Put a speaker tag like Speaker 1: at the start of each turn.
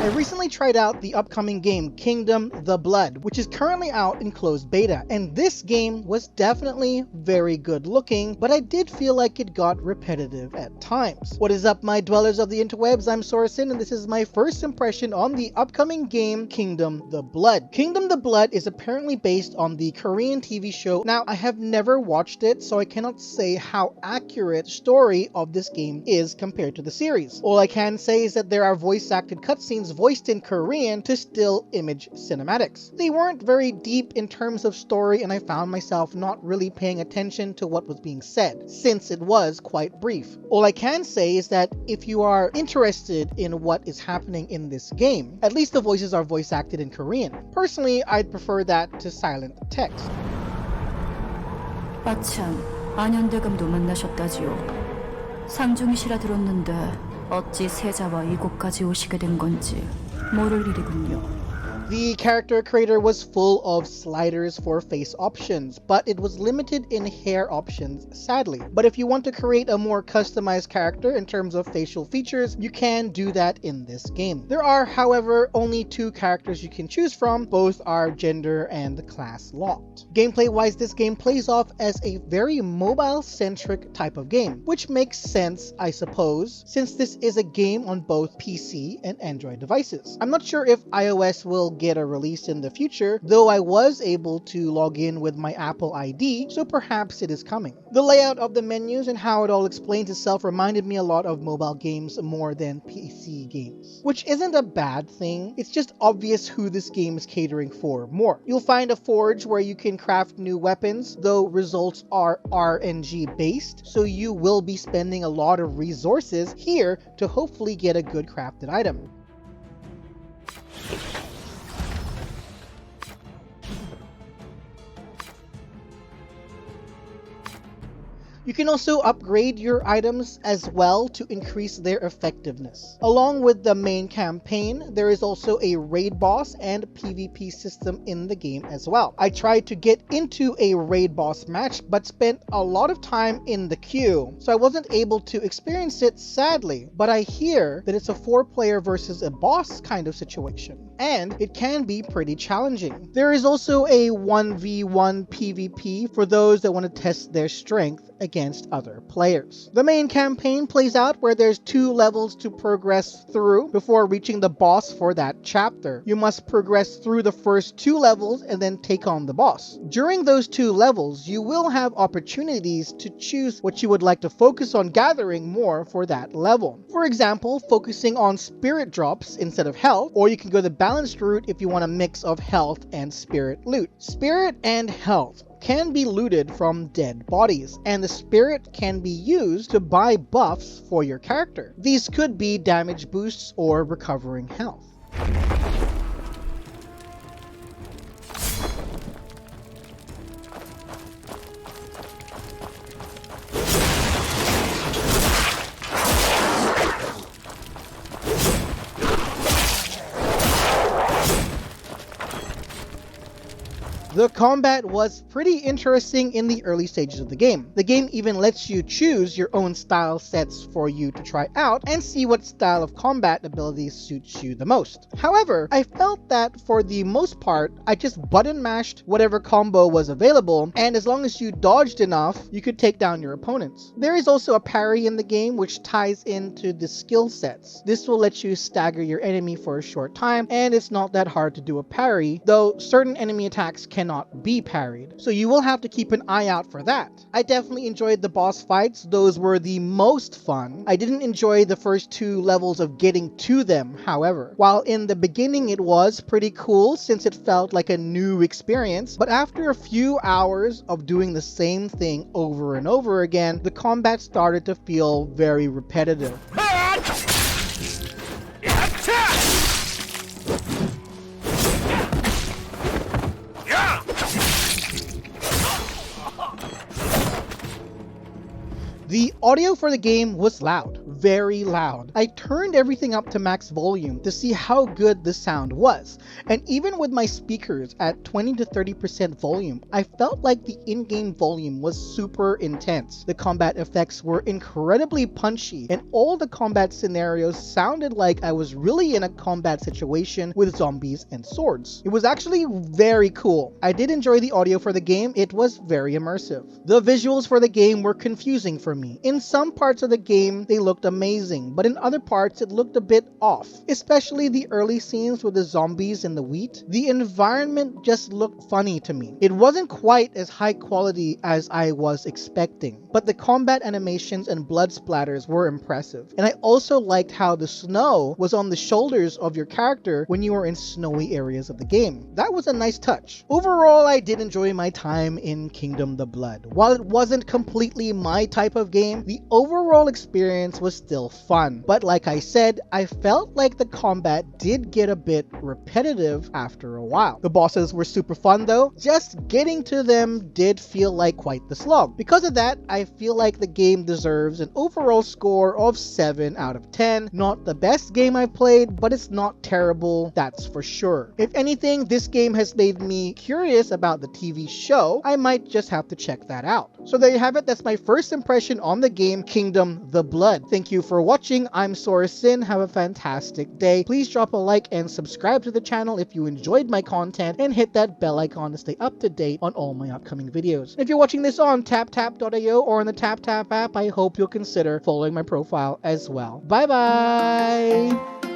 Speaker 1: I recently tried out the upcoming game Kingdom the Blood, which is currently out in closed beta, and this game was definitely very good looking, but I did feel like it got repetitive at times. What is up, my dwellers of the interwebs? I'm Sorensen, and this is my first impression on the upcoming game Kingdom the Blood. Kingdom the Blood is apparently based on the Korean TV show. Now, I have never watched it, so I cannot say how accurate the story of this game is compared to the series. All I can say is that there are voice-acted cutscenes voiced in Korean to still image cinematics. They weren't very deep in terms of story, and I found myself not really paying attention to what was being said, since it was quite brief. All I can say is that if you are interested in what is happening in this game, at least the voices are voice acted in Korean. Personally, I'd prefer that to silent text.
Speaker 2: 아참, 안현대감도 만나셨다지요. 상중이시라 들었는데 어찌 세자와 이곳까지 오시게 된 건지 모를 일이군요.
Speaker 1: The character creator was full of sliders for face options, but it was limited in hair options, sadly. But if you want to create a more customized character in terms of facial features, you can do that in this game. There are, however, only 2 characters you can choose from. Both are gender and class locked. Gameplay-wise, this game plays off as a very mobile-centric type of game, which makes sense, I suppose, since this is a game on both PC and Android devices. I'm not sure if iOS will get a release in the future, though I was able to log in with my Apple ID, so perhaps it is coming. The layout of the menus and how it all explains itself reminded me a lot of mobile games more than PC games, which isn't a bad thing. It's just obvious who this game is catering for more. You'll find a forge where you can craft new weapons, though results are RNG based, so you will be spending a lot of resources here to hopefully get a good crafted item. You can also upgrade your items as well to increase their effectiveness. Along with the main campaign, there is also a raid boss and PvP system in the game as well. I tried to get into a raid boss match, but spent a lot of time in the queue, so I wasn't able to experience it, sadly. But I hear that it's a 4-player versus a boss kind of situation, and it can be pretty challenging. There is also a 1v1 PvP for those that want to test their strength against other players. The main campaign plays out where there's 2 levels to progress through before reaching the boss for that chapter. You must progress through the first 2 levels and then take on the boss. During those 2 levels, you will have opportunities to choose what you would like to focus on gathering more for that level. For example, focusing on spirit drops instead of health, or you can go the balanced route if you want a mix of health and spirit loot. Spirit and health can be looted from dead bodies, and the spirit can be used to buy buffs for your character. These could be damage boosts or recovering health. The combat was pretty interesting in the early stages of the game. The game even lets you choose your own style sets for you to try out and see what style of combat abilities suits you the most. However, I felt that for the most part, I just button mashed whatever combo was available, and as long as you dodged enough, you could take down your opponents. There is also a parry in the game which ties into the skill sets. This will let you stagger your enemy for a short time, and it's not that hard to do a parry, though certain enemy attacks cannot be parried, so you will have to keep an eye out for that. I definitely enjoyed the boss fights. Those were the most fun. I didn't enjoy the first 2 levels of getting to them, however. While in the beginning it was pretty cool since it felt like a new experience, but after a few hours of doing the same thing over and over again, the combat started to feel very repetitive. The audio for the game was loud, very loud. I turned everything up to max volume to see how good the sound was, and even with my speakers at 20 to 30% volume, I felt like the in-game volume was super intense. The combat effects were incredibly punchy, and all the combat scenarios sounded like I was really in a combat situation with zombies and swords. It was actually very cool. I did enjoy the audio for the game. It was very immersive. The visuals for the game were confusing for me. In some parts of the game, they looked amazing, but in other parts, it looked a bit off, especially the early scenes with the zombies and the wheat. The environment just looked funny to me. It wasn't quite as high quality as I was expecting, but the combat animations and blood splatters were impressive. And I also liked how the snow was on the shoulders of your character when you were in snowy areas of the game. That was a nice touch. Overall, I did enjoy my time in Kingdom the Blood. While it wasn't completely my type of game, the overall experience was still fun. But like I said, I felt like the combat did get a bit repetitive after a while. The bosses were super fun though. Just getting to them did feel like quite the slog. Because of that, I feel like the game deserves an overall score of 7 out of 10. Not the best game I've played, but it's not terrible, that's for sure. If anything, this game has made me curious about the TV show. I might just have to check that out. So there you have it. That's my first impression on the game Kingdom the Blood. Thank you for watching. I'm Sorasin. Have a fantastic day. Please drop a like and subscribe to the channel if you enjoyed my content, and hit that bell icon to stay up to date on all my upcoming videos. If you're watching this on taptap.io or on the TapTap app, I hope you'll consider following my profile as well. Bye bye!